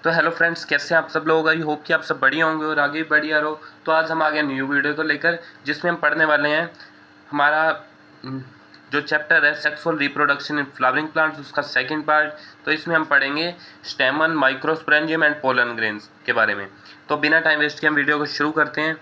तो hello friends, कैसे हैं आप सब लोग। आई होप कि आप सब बढ़िया होंगे और आगे भी बढ़िया रहो। तो आज हम आ गए न्यू वीडियो को लेकर, जिसमें हम पढ़ने वाले हैं हमारा जो चैप्टर है sexual reproduction in flowering plants, उसका सेकंड पार्ट। तो इसमें हम पढ़ेंगे स्टेमन, माइक्रोस्पोरेंजियम एंड पोलन ग्रेन्स के बारे में। तो बिना टाइम वेस्ट के हम वीडियो को शुरू करते हैं।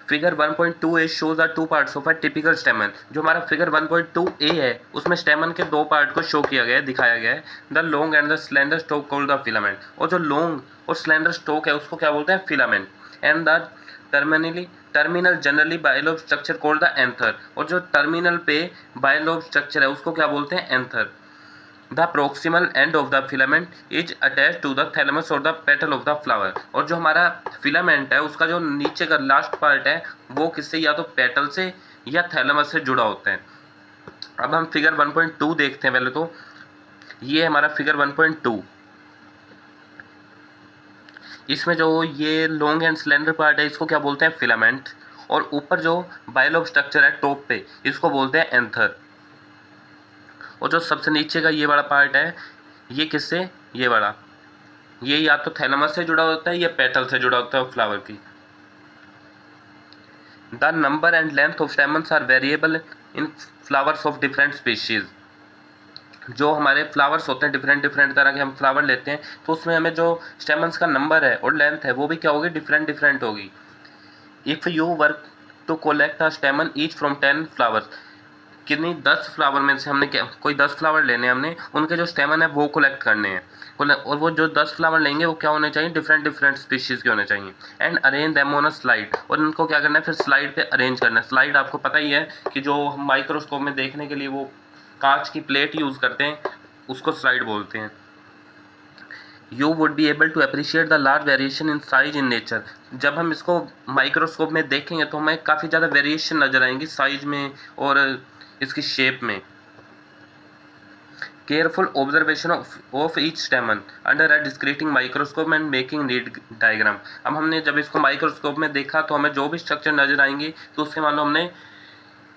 Figure 1.2a shows the two parts of a typical स्टेमन। जो हमारा फिगर 1.2a है उसमें स्टेमन के दो पार्ट को शो किया गया है, दिखाया गया है। The long and the slender stalk called the filament. और जो लॉन्ग और स्लेंडर स्टोक है उसको क्या बोलते हैं? Filament. And the terminal generally bilobed structure called the anther. और जो टर्मिनल पे बायलोब स्ट्रक्चर है उसको क्या बोलते हैं? Anther. The proximal end of the filament is attach to the thalamus और the petal of the flower. और जो हमारा फिलामेंट है उसका जो नीचे का लास्ट पार्ट है वो किससे? या तो पेटल से या थैलेमस से जुड़ा होता है। अब हम फिगर 1.2 देखते हैं। पहले तो ये हमारा फिगर 1.2। इसमें जो ये लॉन्ग एंड स्लेंडर पार्ट है इसको क्या बोलते हैं? फिलामेंट। और ऊपर जो बायलोब स्ट्रक्चर है टॉप पे, इसको बोलते हैं एंथर। और जो सबसे नीचे का ये वाला पार्ट है ये किससे? ये वाला, ये या तो थैलेमस से जुड़ा होता है या पेटल से जुड़ा होता है फ्लावर की। The number and length of stamens are variable in flowers of different species. जो हमारे फ्लावर्स होते हैं डिफरेंट डिफरेंट तरह के हम फ्लावर लेते हैं, तो उसमें हमें जो स्टेमन्स का नंबर है और लेंथ है वो भी क्या होगी? डिफरेंट डिफरेंट होगी। If you work to collect a stamen each from 10 flowers, कितनी 10 फ्लावर में से हमने क्या कोई 10 फ्लावर लेने हैं, हमने उनके जो स्टेमन है वो कलेक्ट करने हैं। और वो जो 10 फ्लावर लेंगे वो क्या होने चाहिए? डिफरेंट डिफरेंट स्पीशीज़ के होने चाहिए। And arrange them on a slide. और इनको क्या करना है? फिर स्लाइड पे अरेंज करना है। स्लाइड आपको पता ही है कि जो हम माइक्रोस्कोप में देखने के लिए वो कांच की प्लेट यूज़ करते हैं, उसको स्लाइड बोलते हैं। You would be able to appreciate the large variation in size in nature. जब हम इसको माइक्रोस्कोप में देखेंगे तो हमें काफ़ी ज़्यादा वेरिएशन नज़र आएंगी साइज में और इसकी शेप में। Careful observation of each stamen under a dissecting microscope and making neat diagram. अब हमने जब इसको माइक्रोस्कोप में देखा तो हमें जो भी स्ट्रक्चर नजर आएंगे तो उसके मान लो हमने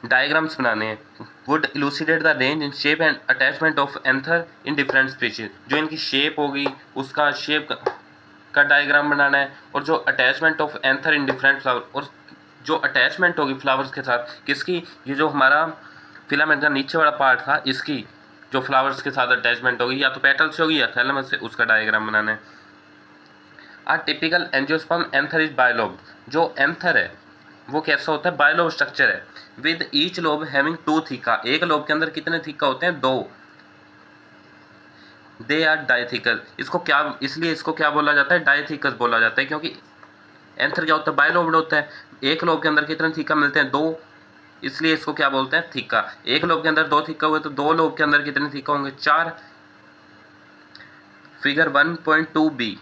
डायग्राम्स बनाने हैं। Would elucidate the range in shape and attachment of anther in different species. जो इनकी शेप होगी उसका शेप का डायग्राम बनाना है, और जो attachment of anther in different flower, और जो अटैचमेंट होगी फ्लावर्स के साथ किसकी? ये जो हमारा फिलामेंट का नीचे वाला पार्ट था इसकी जो फ्लावर्स के साथ अटैचमेंट होगी, या तो पेटल से होगी या थैलेमस से, उसका डायग्राम बनाना है। A typical angiosperm anther is bilobed. जो एंथर है वो कैसा होता है? बायलोब स्ट्रक्चर है। With each lobe having 2 theca. एक लोब के अंदर कितने थीका होते हैं? 2। They are dithecous. इसको क्या, इसलिए इसको क्या बोला जाता है? डायथिकस बोला जाता है, क्योंकि एंथर क्या होता है? बायलोब्ड होता है। एक लोब के अंदर कितने थीका मिलते हैं? 2। इसलिए इसको क्या बोलते हैं? थीका। एक लोब के अंदर 2 थीका हुए तो 2 लोब के अंदर कितने थीका होंगे? 4। फिगर 1.2b,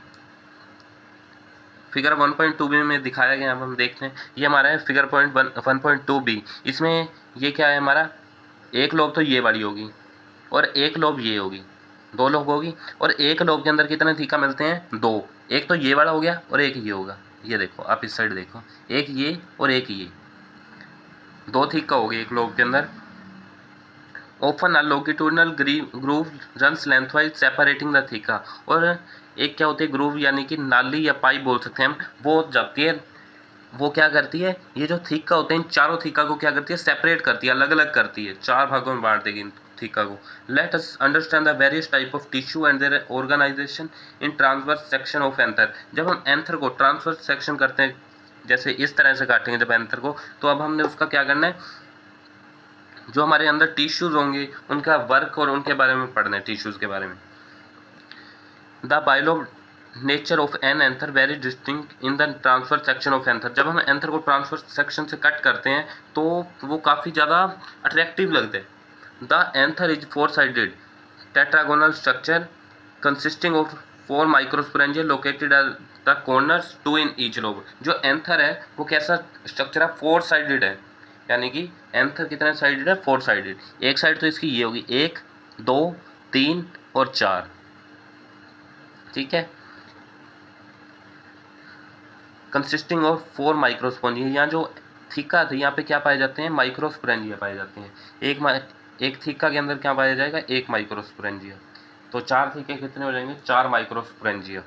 फिगर 1.2b में दिखाया गया। अब हम देखते हैं, ये हमारा है फिगर 1.2b। इसमें ये क्या है हमारा? एक लोब तो ये वाली होगी और एक लोब ये होगी, 2 लोब होगी। और एक लोब के अंदर कितने थीका मिलते हैं? 2। एक तो ये वाला हो गया और एक ये होगा। ये देखो, आप इस साइड देखो, एक ये और एक ये, 2 थीका हो गए एक लोब के अंदर। Open a longitudinal groove runs lengthwise separating the theca. और एक क्या होती है? ग्रूव, यानी कि नाली या पाइप बोल सकते हैं हम। वो जाती है, वो क्या करती है? ये जो थीका होते हैं इन चारों थीका को क्या करती है? सेपरेट करती है, अलग अलग करती है, 4 भागों में बांट देगी इन थीका को। Let us understand the various type of tissue and their organisation in transverse section of anther. जब हम एंथर को ट्रांसवर्स सेक्शन करते हैं, जैसे इस तरह से काटेंगे जब एंथर को, तो अब हमने उसका क्या करना है? जो हमारे अंदर टिश्यूज होंगे उनका वर्क और उनके बारे में पढ़ना है, टिश्यूज के बारे में। The bilobed nature of an anther very distinct in the transfer section of anther. जब हम एंथर को ट्रांसफर सेक्शन से कट करते हैं तो वो काफ़ी ज़्यादा अट्रैक्टिव लगते हैं। The anther is 4 sided tetragonal structure consisting of 4 microsporangia located at the corners 2 in each lobe. जो एंथर है वो कैसा स्ट्रक्चर है? 4 साइडेड है, यानी कि एंथर कितने साइडेड है? 4 साइडेड। एक साइड तो इसकी ये होगी, 1 2 3 और 4, ठीक है। Consisting of 4 microsporangia. यहाँ जो थीका थे यहाँ पे क्या पाए जाते हैं? माइक्रोस्पोरेंजिया पाए जाते हैं। एक थीका के अंदर क्या पाया जाएगा? 1 माइक्रोस्पोरेंजिया। तो 4 थीके कितने हो जाएंगे? 4 microsporangia.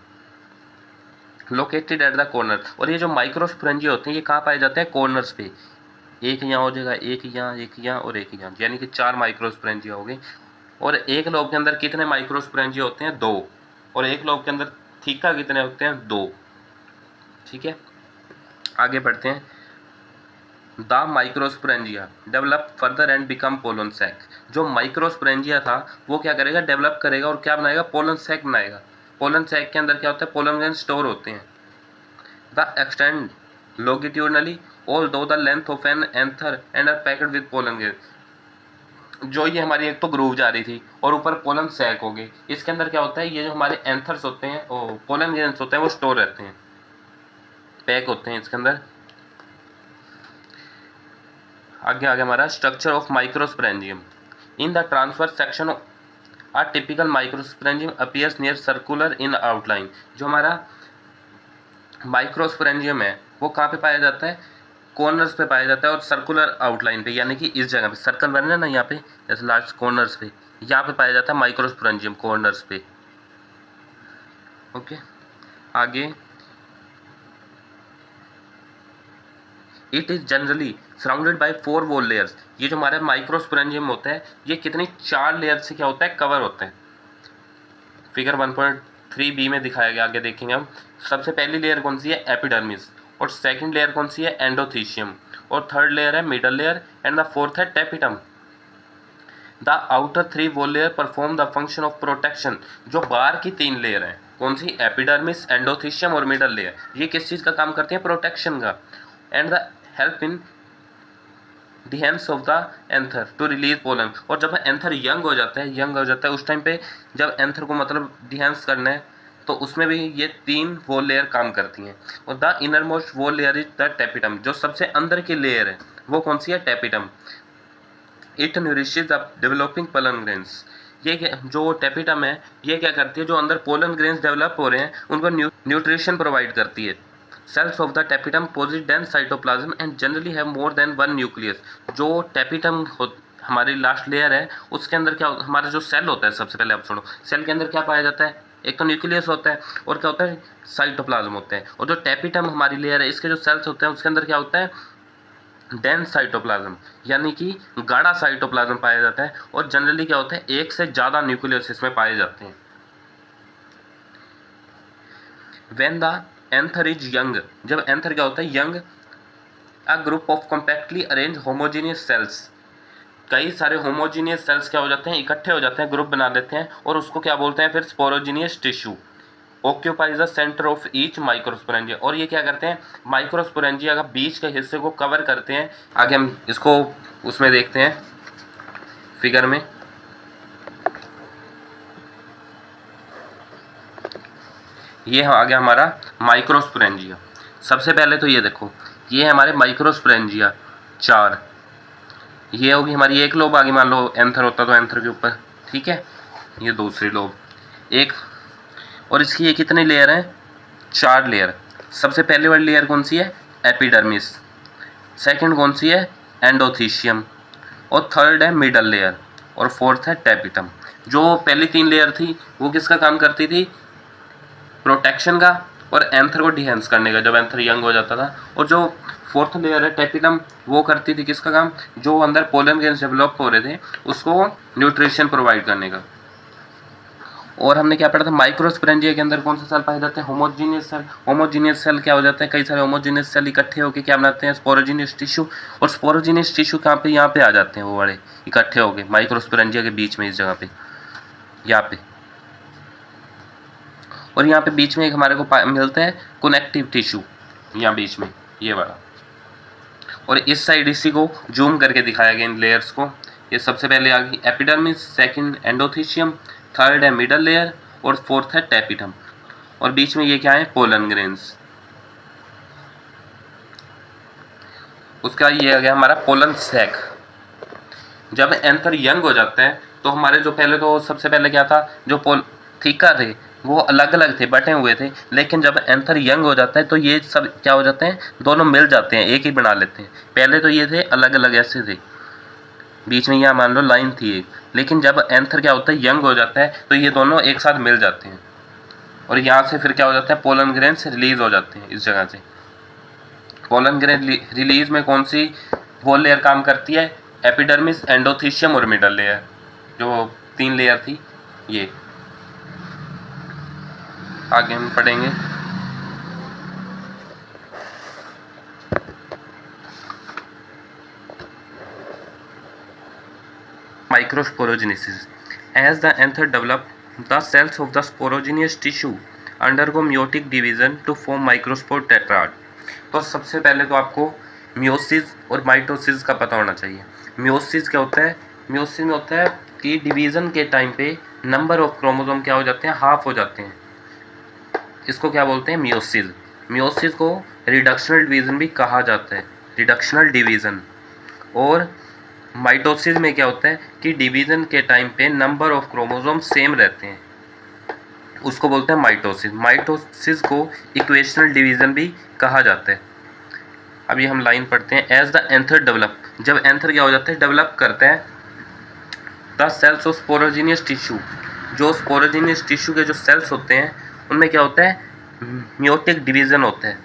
Located at the corner. और ये जो माइक्रोस्पोरेंजिया होते हैं ये कहाँ पाए जाते हैं? कॉर्नर्स पे। एक यहाँ हो जाएगा, एक यहाँ, एक यहाँ और एक यहाँ, यानी कि 4 माइक्रोस्पोरेंजिया हो गए। और एक लोब के अंदर कितने माइक्रोस्पोरेंजिया होते हैं? 2। और एक लोब के अंदर थीका कितने होते हैं? 2। ठीक है, आगे बढ़ते हैं। The microsporangia develop further and become pollen sac. जो माइक्रोस्पोरेंजिया था वो क्या करेगा? डेवलप करेगा और क्या बनाएगा? पोलन सैक बनाएगा। पोलन सैक के अंदर क्या होता है? पोलन ग्रेन स्टोर होते हैं। The extend longitudinally although the length of an anther and are packed with pollen grains। जो ये हमारी एक तो ग्रूव जा रही थी और ऊपर पोलन सैक हो गई। इसके अंदर क्या होता है? ये जो हमारे एंथर्स होते हैं, पोलन ग्रेन्स होते हैं, वो स्टोर रहते हैं, पैक होते हैं इसके अंदर। आगे हमारा structure of microsporangium. In the transfer section a typical microsporangium appears near circular in outline. जो हमारा माइक्रोस्पोरेंजियम है वो कहाँ पे पाया जाता है? कॉर्नर्स पे पाया जाता है और सर्कुलर आउटलाइन पे, यानी कि इस जगह पे सर्कल बन रहा है ना यहाँ पे, जैसे लास्ट कॉर्नर्स पे, यहाँ पे पाया जाता है माइक्रोस्पोरेंजियम कॉर्नर्स पे। ओके, आगे it is generally surrounded by 4 wall layers. ये जो हमारा माइक्रोस्पोरेंजियम होता है ये कितनी 4 लेयर से क्या होता है? कवर होता है। फिगर 1.3b में दिखाया गया, आगे देखेंगे हम। सबसे पहली लेयर कौन सी है? एपिडर्मिस। और सेकंड लेयर कौन सी है? एंडोथीशियम। और थर्ड लेयर है middle layer and the fourth है tapetum. The outer 3 wall layer perform the function of protection. जो बाहर की 3 लेयर हैं, कौन सी? एपिडर्मिस, एंडोथीशियम और मिडल लेयर, ये किस चीज़ का काम करती है? प्रोटेक्शन का। And the help in dehiscence of the anther to release pollen. और जब एंथर यंग हो जाता है उस टाइम पे जब एंथर को मतलब डिहेंस करना है तो उसमें भी ये 3 वॉल लेयर काम करती हैं। और the inner most wall layer is the tapetum. जो सबसे अंदर की लेयर है वो कौन सी है? Tapetum. It nourishes the developing pollen grains. ये जो टेपिटम है ये क्या करती है? जो अंदर पोलन ग्रेन्स डेवलप हो रहे हैं उनको न्यूट्रिशन प्रोवाइड करती है। Cells of the tapetum possess dense cytoplasm and generally have more than 1 nucleus. जो टेपिटम हमारी लास्ट लेयर है उसके अंदर क्या हमारा जो सेल होता है, सबसे पहले आप सुनो, सेल के अंदर क्या पाया जाता है? एक तो न्यूक्लियस होता है और क्या होता है? साइटोप्लाज्म होता है। और जो टेपिटम हमारी लेयर है इसके जो सेल्स होते हैं उसके अंदर क्या होता है? डेंस साइटोप्लाज्म, यानी कि गाढ़ा साइटोप्लाज्म पाया जाता है। और जनरली क्या होता है? एक से ज़्यादा न्यूक्लियस इसमें पाए जाते हैं। When the anther is young, जब एंथर क्या होता है? Young. A group of compactly arrange homogeneous cells. कई सारे होमोजीनियस सेल्स क्या हो जाते हैं? इकट्ठे हो जाते हैं, ग्रुप बना लेते हैं और उसको क्या बोलते हैं फिर? Sporogenous tissue. Occupies the centre of each microsporangia. और ये क्या करते हैं? माइक्रोस्पोरेंजिया का बीच के हिस्से को कवर करते हैं। आगे हम इसको उसमें देखते हैं फिगर में। ये आ गया हमारा माइक्रोस्पोरेंजिया। सबसे पहले तो ये देखो, ये है हमारे माइक्रोस्पोरेंजिया 4। ये होगी हमारी एक लोब। आगे मान लो एंथर होता तो एंथर के ऊपर, ठीक है, ये दूसरी लोब एक। और इसकी ये कितनी लेयर हैं? 4 लेयर। सबसे पहले वाली लेयर कौन सी है? एपिडर्मिस। सेकंड कौन सी है? एंडोथीशियम। और थर्ड है मिडल लेयर और फोर्थ है टेपिटम। जो पहली 3 लेयर थी वो किसका काम करती थी? प्रोटेक्शन का और एंथर को डिहेंस करने का जब एंथर यंग हो जाता था। और जो फोर्थ लेयर है टेपिटम वो करती थी किसका काम? जो अंदर पोलन ग्रेन्स डेवलप हो रहे थे उसको न्यूट्रिशन प्रोवाइड करने का। और हमने क्या पढ़ा था? माइक्रोस्पोरेंजिया के अंदर कौन सा सेल पाए जाते हैं? Homogeneous cell. होमोजीनियस सेल क्या हो जाते हैं? कई सारे होमोजीनियस सेल इकट्ठे होकर क्या बनाते हैं? Sporogenous tissue. और स्पोरोजीनियस टिश्यू कहाँ पे? यहाँ पे आ जाते हैं वो बड़े इकट्ठे होकर माइक्रोस्पोरेंजिया के बीच में, इस जगह पे, यहाँ पे। और यहाँ पे बीच में एक हमारे को मिलता है कनेक्टिव टिश्यू, यहाँ बीच में ये वाला। और इस साइड इसी को जूम करके दिखाया गया इन लेयर्स को। ये सबसे पहले आ गई एपिडर्मिस, सेकंड एंडोथीशियम, थर्ड है मिडल लेयर और फोर्थ है टेपिटम। और बीच में ये क्या है? Pollen grains. उसका ये आ गया हमारा पोलन सैक। जब एंथर यंग हो जाता है तो हमारे जो पहले तो सबसे पहले क्या था? जो थीका थे वो अलग अलग थे, बटे हुए थे। लेकिन जब एंथर यंग हो जाता है तो ये सब क्या हो जाते हैं? दोनों मिल जाते हैं, एक ही बना लेते हैं। पहले तो ये थे अलग अलग ऐसे थे, बीच में यहाँ मान लो लाइन थी एक। लेकिन जब एंथर क्या होता है? यंग हो जाता है तो ये दोनों एक साथ मिल जाते हैं। और यहाँ से फिर क्या हो जाता है, पोलन ग्रेन्स रिलीज हो जाते हैं इस जगह से। पोलन ग्रेन रिलीज में कौन सी वॉल लेयर काम करती है, एपिडर्मिस, एंडोथीशियम और मिडल लेयर, जो 3 लेयर थी ये। आगे हम पढ़ेंगे। Microsporogenesis. As the anther develop, the cells of the sporogenous tissue undergo meiotic division to form microspore tetrad. तो सबसे पहले तो आपको मियोसिस और माइटोसिस का पता होना चाहिए। मियोसिस क्या होता है, मियोसिस में होता है कि डिवीज़न के टाइम पे नंबर ऑफ क्रोमोसोम क्या हो जाते हैं, हाफ हो जाते हैं। इसको क्या बोलते हैं, मियोसिस। मियोसिस को रिडक्शनल डिवीज़न भी कहा जाता है, रिडक्शनल डिवीज़न। और माइटोसिस में क्या होता है कि डिवीज़न के टाइम पे नंबर ऑफ क्रोमोसोम सेम रहते हैं, उसको बोलते हैं माइटोसिस। माइटोसिस को इक्वेशनल डिवीज़न भी कहा जाता है। अभी हम लाइन पढ़ते हैं। एज द एंथर डेवलप, जब एंथर क्या हो जाता है, डेवलप करते हैं, the cells of sporogenous tissue, जो स्पोरोजीनियस टिश्यू के जो सेल्स होते हैं उनमें क्या होता है, मियोटिक डिवीज़न होता है।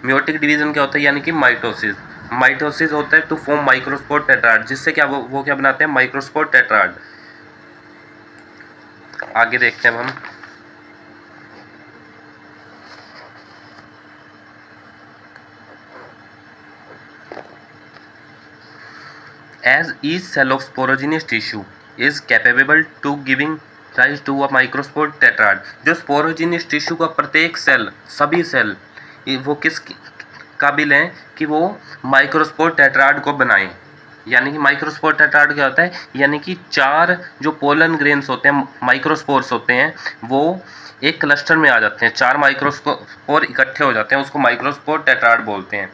मियोटिक डिवीज़न क्या होता है, यानी कि माइटोसिस। माइटोसिस होता है टू फॉर्म माइक्रोस्पोर टेट्राड, जिससे क्या वो क्या बनाते हैं, माइक्रोस्पोर टेट्राड। आगे देखते हैं हम। As each cell of sporogenous tissue is capable to giving rise to a microspore tetrad, जो स्पोरोजीनियस टिश्यू का प्रत्येक सेल, सभी सेल वो किस काबिल हैं कि वो माइक्रोस्पोर टेट्राड को बनाएं। यानी कि माइक्रोस्पोर टेट्राड क्या होता है, यानी कि 4 जो पोलन ग्रेन्स होते हैं, माइक्रोस्पोर्स होते हैं, वो एक क्लस्टर में आ जाते हैं। 4 माइक्रोस्पोर इकट्ठे हो जाते हैं, उसको माइक्रोस्पोर टेट्राड बोलते हैं।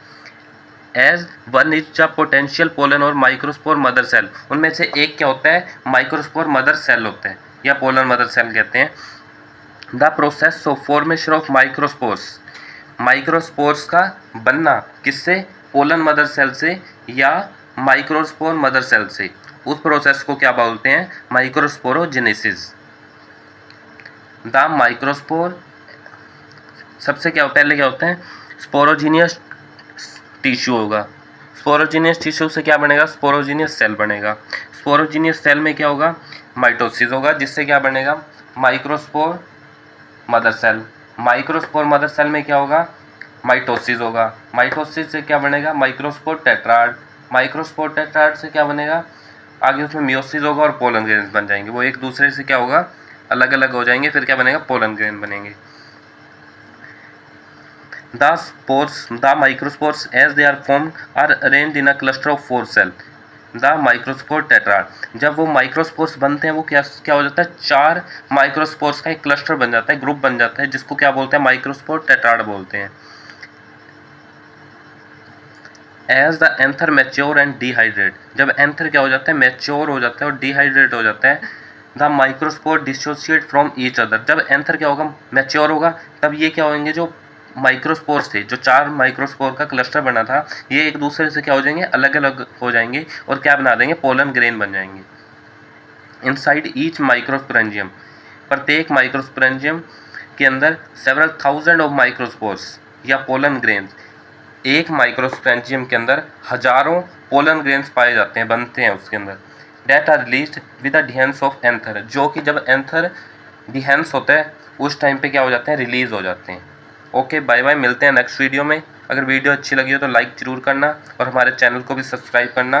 As one is the potential pollen और माइक्रोस्पोर मदर सेल, उनमें से एक क्या होता है, माइक्रोस्पोर मदर सेल होता है या पोलन मदर सेल कहते हैं। The process of formation of microspores, microspores का बनना किससे, पोलन मदर सेल से या माइक्रोस्पोर मदर सेल से, उस प्रोसेस को क्या बोलते हैं, माइक्रोस्पोरोजेनेसिस। द माइक्रोस्पोर, सबसे क्या पहले क्या होता है, स्पोरोजीनियस टिश्यू होगा। स्पोरोजीनियस टिश्यू से क्या बनेगा, स्पोरोजीनियस सेल बनेगा। स्पोरोजीनियस सेल में क्या होगा, माइटोसिस होगा, जिससे क्या बनेगा, microspore mother cell. Microspore mother cell में क्या होगा, माइटोसिस होगा। माइटोसिस से क्या बनेगा, माइक्रोस्पोर टेट्राड। माइक्रोस्पोर टेट्राड से क्या बनेगा, आगे उसमें मियोसिस होगा और पोलन ग्रेन्स बन जाएंगे। वो एक दूसरे से क्या होगा, अलग अलग हो जाएंगे, फिर क्या बनेगा, पोलन ग्रेन बनेंगे। The spores, the microspores as they are formed are arranged in a cluster of 4 cells. The microspore tetrad, जब वो माइक्रोस्पोर्स बनते हैं वो क्या हो जाता है, 4 माइक्रोस्पोर्स का एक क्लस्टर बन जाता है, ग्रुप बन जाता है, जिसको क्या बोलते हैं, माइक्रोस्पोर टेट्राड बोलते हैं। As the anther mature and dehydrate, जब एंथर क्या हो जाता है, मैच्योर हो जाता है और डिहाइड्रेट हो जाता है, the microspore dissociate from each other, जब एंथर क्या होगा, मैच्योर होगा, तब ये क्या होंगे, जो माइक्रोस्पोर्स थे, जो 4 माइक्रोस्पोर का क्लस्टर बना था, ये एक दूसरे से क्या हो जाएंगे, अलग अलग हो जाएंगे और क्या बना देंगे, पोलन ग्रेन बन जाएंगे। इनसाइड ईच माइक्रोस्पोरेंजियम, प्रत्येक माइक्रोस्पोरेंजियम के अंदर सेवरल थाउजेंड ऑफ माइक्रोस्पोर्स या पोलन ग्रेन्स, एक माइक्रोस्पोरेंजियम के अंदर हजारों पोलन ग्रेन्स पाए जाते हैं, बनते हैं उसके अंदर। That are released with the dehiscence of anther, जो कि जब एंथर डिहेंस होता है उस टाइम पे क्या हो जाते हैं, रिलीज हो जाते हैं। ओके, बाय बाय, मिलते हैं नेक्स्ट वीडियो में। अगर वीडियो अच्छी लगी हो तो लाइक ज़रूर करना और हमारे चैनल को भी सब्सक्राइब करना।